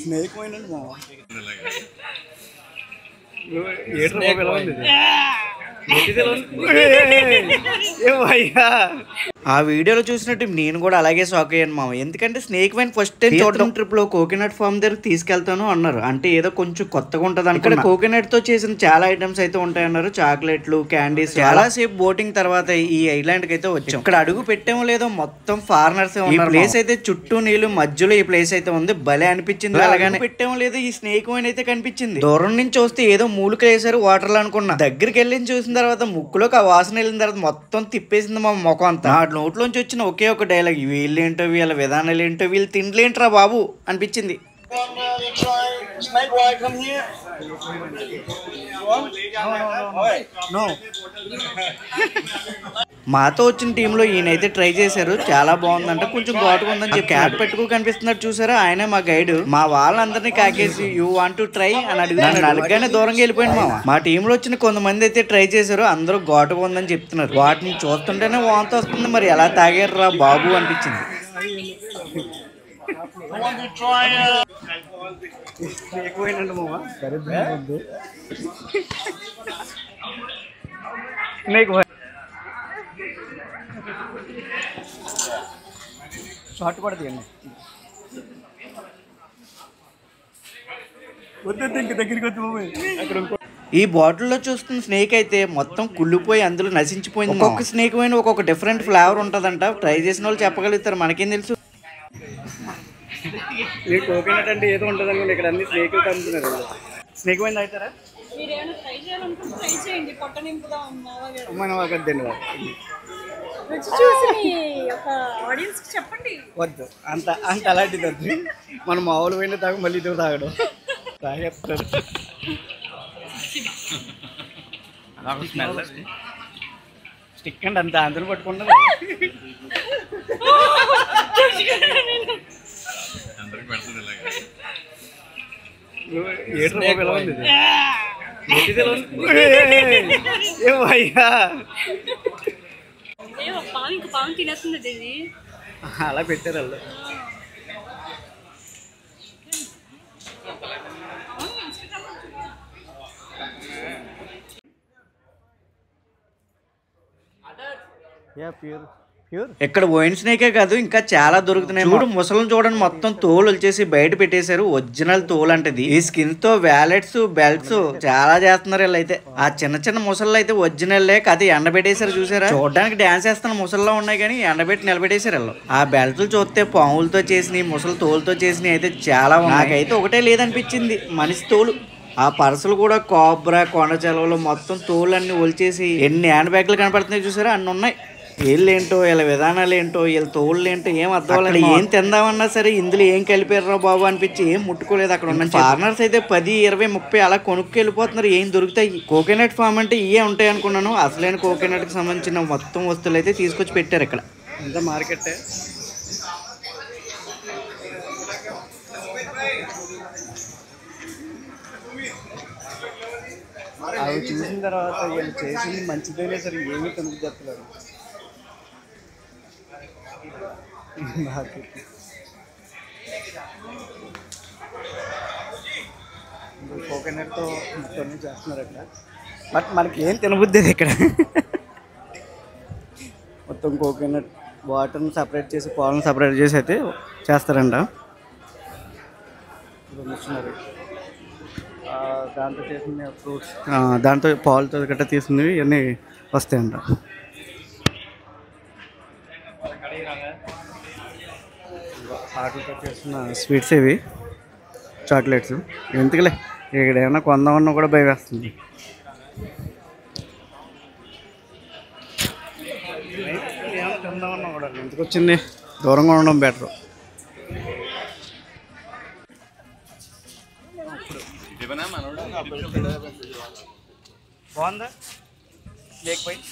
Snake పోయినండి మా ఆ వీడియోలో చూసినట్టు నేను కూడా అలాగే షాక్ అయ్యాను మామ. ఎందుకంటే స్నేక్ వైన్ ఫస్ట్ టైం చూడడం ట్రిప్ లో కోకోనట్ ఫార్మ్ దగ్గర తీసుకెళ్తాను అన్నారు. అంటే ఏదో కొంచెం కొత్తగా ఉంటది అని. ఇక్కడ కోకోనట్ తో చేసిన చాలా ఐటమ్స్ అయితే ఉంటాయన్నారు. చాక్లెట్లు, క్యాండీస్. చాలా సేపు బోటింగ్ తర్వాత ఈ ఐలాండ్ కి అయితే వచ్చాం. ఇక్కడ అడుగు పెట్టామో లేదో మొత్తం ఫారినర్స్ ఈ ప్లేస్ అయితే చుట్టూ నీళ్లు మధ్యలో ఈ ప్లేస్ అయితే ఉంది. భలే అనిపించింది. అలాగే పెట్టామో లేదో ఈ స్నేక్ వైన్ అయితే కనిపించింది. దూరం నుంచి చూస్తే ఏదో మూలికలు వేసారు వాటర్ లో అనుకున్నా. దగ్గరికి వెళ్ళి చూసిన తర్వాత ముక్కులోకి ఆ వాసన వెళ్ళిన తర్వాత మొత్తం తిప్పేసింది మా ముఖం అంతా. నా నోట్లోంచి వచ్చిన ఒకే ఒక డైలాగ్, వీళ్ళేంటో వీళ్ళ విధానాలు ఏంటో వీళ్ళు తిండ్లేంట్రా బాబు అనిపించింది. మాతో వచ్చిన టీంలో ఈయనైతే ట్రై చేశారు. చాలా బాగుందంట. కొంచెం ఘాటుగా ఉందని చెప్పి క్యాప్ పెట్టుకు కనిపిస్తున్నట్టు చూసారా, ఆయనే మా గైడ్. మా వాళ్ళందరినీ కాకేసి యూ వాంట్ టు ట్రై అని అడిగాను. అడగగానే దూరంగా వెళ్ళిపోయింది మా టీంలో వచ్చిన కొంతమంది అయితే ట్రై చేశారు. అందరూ ఘాటుగా ఉందని చెప్తున్నారు. వాటిని చూస్తుంటేనే వాంతి వస్తుంది. మరి ఎలా తాగారు బాబు అనిపించింది. షార్ట్ కూడా తీయండి. ఈ బాటిల్లో చూస్తున్న స్నేక్ అయితే మొత్తం కుళ్ళిపోయి అందులో నశించిపోయింది. ఒక్కొక్క స్నేక్ వైన్ ఒక్కొక్క డిఫరెంట్ ఫ్లేవర్ ఉంటుందంట. ట్రై చేసిన వాళ్ళు చెప్పగలుగుతారు, మనకేం తెలుసు. ఈ కోకోనట్ అంటే ఏదో ఉంటుంది అనుకోండి. ఇక్కడ అన్ని స్నేక్లు కమ్ముతున్నారు. స్నేక్ వైన్ తాగుతారా? వద్దు, అంత అంత అలాంటిది వద్దు. మనం మామూలు పోయినా తాగు, మళ్ళీ ఇది తాగడం తాగేస్తారు. స్టిక్ అండి అంత అందరూ పట్టుకుంటారు. అలా పెట్టారు వాళ్ళు. ఇక్కడ వైన్ స్నేకే కాదు ఇంకా చాలా దొరుకుతున్నాయి. చూడు ముసలను చూడండి, మొత్తం తోలు వచ్చేసి బయట పెట్టేశారు. ఒరిజినల్ తోలు అంటది. ఈ స్కిన్ తో వ్యాలెట్స్, బెల్ట్స్ చాలా చేస్తున్నారు వీళ్ళైతే. ఆ చిన్న చిన్న ముసళ్ళు అయితే ఒరిజినల్లే కాదు, ఎండబెట్టేశారు. చూసారా, చూడడానికి డాన్స్ చేస్తున్న ముసల్లో ఉన్నాయి కానీ ఎండబెట్టి నిలబెట్టేశారు వీళ్ళు. ఆ బెల్ట్లు చూస్తే పాములతో చేసినవి, ముసలి తోలుతో చేసినవి అయితే చాలా ఉన్నాయి. నాకైతే ఒకటే లేదనిపించింది, మనిషి తోలు. ఆ పర్సులు కూడా కోబ్రా, కొండ చెలవలు మొత్తం తోలన్నీ ఒలిచేసి ఎన్ని హ్యాండ్ బ్యాగ్లు కనపడుతున్నాయి చూసారా, అన్ని ఉన్నాయి. వీళ్ళేంటో వీళ్ళ విధానాలు ఏంటో వీళ్ళ తోళ్ళు ఏంటో ఏం అర్థం. ఏం తిందామన్నా సరే ఇందులో ఏం కలిపారా బాబు అనిపించి ఏం ముట్టుకోలేదు. అక్కడ ఉన్న ఫారినర్స్ అయితే 10, 20, 30 అలా కొనుక్కు వెళ్ళిపోతున్నారు. ఏం దొరుకుతాయి. కోకోనట్ ఫామ్ అంటే ఇవే ఉంటాయి అనుకున్నాను. అసలైన కోకోనట్ కి సంబంధించిన మొత్తం వస్తువులు అయితే తీసుకొచ్చి పెట్టారు ఇక్కడ. ఇంత మార్కెట్. అవి చూసిన తర్వాత వీళ్ళు చేసింది మంచిదైనా సరే ఏమీ కనుక చెప్తారు. కోకోనట్తో మొత్తం చేస్తున్నారు అక్కడ. బట్ మనకి ఏం తినబుద్ది ఇక్కడ. మొత్తం కోకోనట్ వాటర్ని సపరేట్ చేసి, పాలను సపరేట్ చేసి అయితే చేస్తారంట. మిషనరీ దాంతో చేసిన ఫ్రూట్స్, దాంతో పాలతో గట్రా తీసినవి ఇవన్నీ వస్తాయంట. వాటితో చేసిన స్వీట్స్ ఇవి, చాక్లెట్స్. ఎందుకులే ఇక్కడ ఏమన్నా కొందామన్నా కూడా భయం వేస్తుంది. ఏమన్నా తిందామన్నా కూడా ఎందుకు వచ్చింది, దూరంగా ఉండడం బెటర్. బాగుందా స్నేక్ వైన్?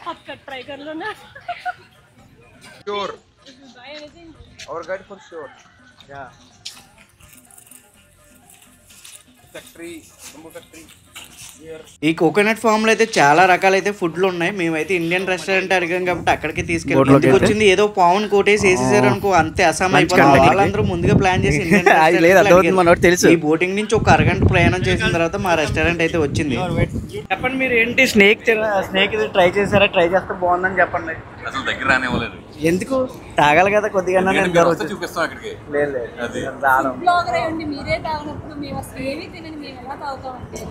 आपका ट्राई कर लो ना. Sure. Buy anything. Our guide for sure. Yeah. Factory, bamboo factory. ఈ కోకోనట్ ఫామ్ లో అయితే చాలా రకాలైతే ఫుడ్లు ఉన్నాయి. మేమైతే ఇండియన్ రెస్టారెంట్ అడిగాం కాబట్టి అక్కడికి తీసుకెళ్ళి వచ్చింది ఏదో పావును కోటేసి వేసేసారు అనుకో, అంతే అసాం అయిపోయింది. వాళ్ళందరూ ముందుగా ప్లాన్ చేసి తెలుసు. ఈ బోటింగ్ నుంచి ఒక అరగంట ప్రయాణం చేసిన తర్వాత మా రెస్టారెంట్ అయితే వచ్చింది. చెప్పండి మీరు ఏంటి స్నేక్ ఇది ట్రై చేశారా? ట్రై చేస్తే బాగుందని చెప్పండి. అసలు దగ్గర రానివ్వలేదు. ఎందుకు? తాగాలి కదా కొద్దిగా. చూపిస్తాం అక్కడికి. బ్లాగర్ అయ్యండి మీరే తాగినప్పుడు మేము అసలు ఏమీ తినని మేము ఎలా తాగుతామంటే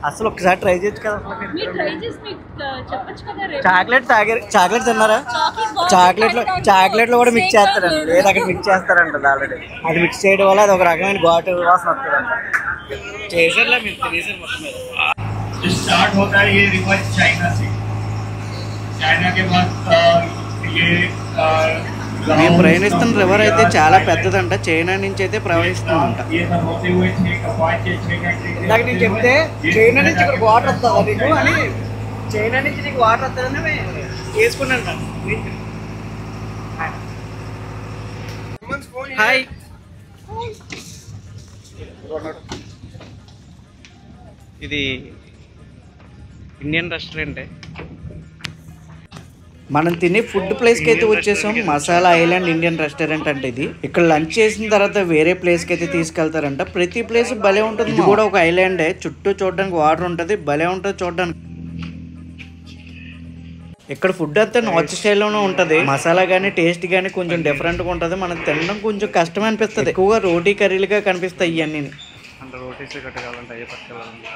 అసలు ఒకసారి ట్రై చేయొచ్చు కదా. మీరు ట్రై చేసి మీకు చెప్పొచ్చు కదా. రేపు చాక్లెట్ తిన్నారా? చాక్లెట్ లో కూడా మిక్స్ చేస్తారండి. లేదు అక్కడ మిక్స్ చేస్తారంట ఆల్రెడీ. అది మిక్స్ చేయడం వల్ల అది ఒక రకమైన ఘాటు వాసన వస్తుందంట. చేసారులే మీరు తినేసారు మొత్తం మీద. स्टार्ट होता है ये रिवर चाइना से। चाइना के बाद ये మేము ప్రయాణిస్తున్న రివర్ అయితే చాలా పెద్దదంట. చైనా నుంచి అయితే ప్రవహిస్తుందంట. ये सब होते हुए 6 ఇందాక నేను చెప్తే చైనా నుంచి ఇక్కడ వాటర్ వస్తుందా నీకు అని, చైనా నుంచి నీకు వాటర్ వస్తుందని వేసుకున్నాను. హాయ్. ఇది ఇండియన్ రెస్టారెంటే. మనం తినే ఫుడ్ ప్లేస్కి అయితే వచ్చేసాం. మసాలా ఐలాండ్ ఇండియన్ రెస్టారెంట్ అంటే ఇది. ఇక్కడ లంచ్ చేసిన తర్వాత వేరే ప్లేస్కి అయితే తీసుకెళ్తారంట. ప్రతి ప్లేస్ భలే ఉంటుంది. ఇది కూడా ఒక ఐలాండే. చుట్టూ చూడడానికి వాటర్ ఉంటుంది. భలే ఉంటుంది చూడడానికి. ఇక్కడ ఫుడ్ అంతా నార్త్ స్టైల్లోనే ఉంటుంది. మసాలా కానీ టేస్ట్ కానీ కొంచెం డిఫరెంట్గా ఉంటుంది. మనకు తినడం కొంచెం కష్టం అనిపిస్తుంది. ఎక్కువగా రోటీ కర్రీలుగా కనిపిస్తాయి ఇవన్నీ. అంటే రోటీస్ కట్టగాలంటే అయ్యే పట్టుకెళ్ళాలంటే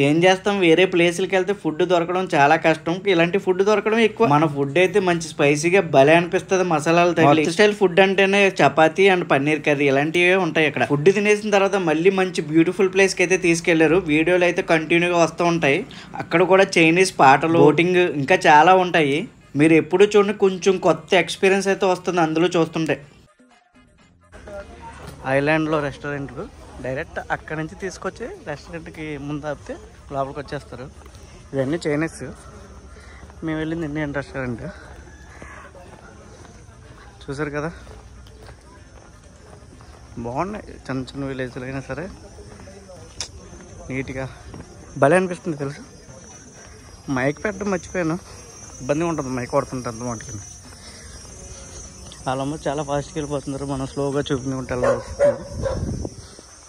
ఏం చేస్తాం, వేరే ప్లేసులకి వెళ్తే ఫుడ్ దొరకడం చాలా కష్టం. ఇలాంటి ఫుడ్ దొరకడం ఎక్కువ. మన ఫుడ్ అయితే మంచి స్పైసీగా భలే అనిపిస్తుంది. మసాలాలు తగిలి. స్టైల్ ఫుడ్ అంటేనే చపాతీ అండ్ పన్నీర్ కర్రీ ఇలాంటివే ఉంటాయి ఇక్కడ. ఫుడ్ తినేసిన తర్వాత మళ్ళీ మంచి బ్యూటిఫుల్ ప్లేస్కి అయితే తీసుకెళ్లారు. వీడియోలు అయితే కంటిన్యూగా వస్తూ ఉంటాయి. అక్కడ కూడా చైనీస్ పాటలు, బోటింగ్ ఇంకా చాలా ఉంటాయి. మీరు ఎప్పుడు చూడండి, కొంచెం కొత్త ఎక్స్పీరియన్స్ అయితే వస్తుంది అందులో చూస్తుంటే. ఐలాండ్లో రెస్టారెంట్లు డైరెక్ట్ అక్కడ నుంచి తీసుకొచ్చి రెస్టారెంట్కి ముందు ఆపితే లోపలికి వచ్చేస్తారు. ఇవన్నీ చైనీస్. మేము వెళ్ళింది ఇండియన్ రెస్టారెంట్. చూసారు కదా, బాగున్నాయి. చిన్న చిన్న విలేజ్లు అయినా సరే నీట్గా భలే అనిపిస్తుంది తెలుసు. మైక్ పెట్టడం మర్చిపోయాను. ఇబ్బందిగా ఉంటుంది మైక్ కొడుతుంటే అంత మాటకి. వాళ్ళమ్మ చాలా ఫాస్ట్గా వెళ్ళిపోతున్నారు. మనం స్లోగా చూపుకుంటూ వెళ్ళాల్సింది.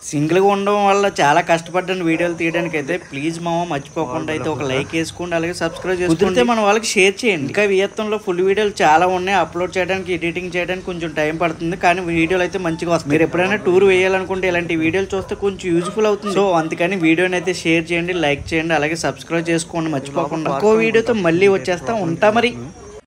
సింగిల్గా ఉండడం వల్ల చాలా కష్టపడ్డాను వీడియోలు తీయడానికి అయితే. ప్లీజ్ మామ మర్చిపోకుండా అయితే ఒక లైక్ వేసుకోండి, అలాగే సబ్స్క్రైబ్ చేసుకుంటే మన వాళ్ళకి షేర్ చేయండి. ఇంకా వియత్నంలో ఫుల్ వీడియోలు చాలా ఉన్నాయి. అప్లోడ్ చేయడానికి, ఎడిటింగ్ చేయడానికి కొంచెం టైం పడుతుంది, కానీ వీడియోలు అయితే మంచిగా వస్తాయి. మీరు ఎప్పుడైనా టూర్ వేయాలనుకుంటే ఇలాంటి వీడియోలు చూస్తే కొంచెం యూజ్ఫుల్ అవుతుంది. సో అందుకని వీడియోని అయితే షేర్ చేయండి, లైక్ చేయండి, అలాగే సబ్స్క్రైబ్ చేసుకోండి మర్చిపోకుండా. ఇంకో వీడియోతో మళ్ళీ వచ్చేస్తా. ఉంటా మరి.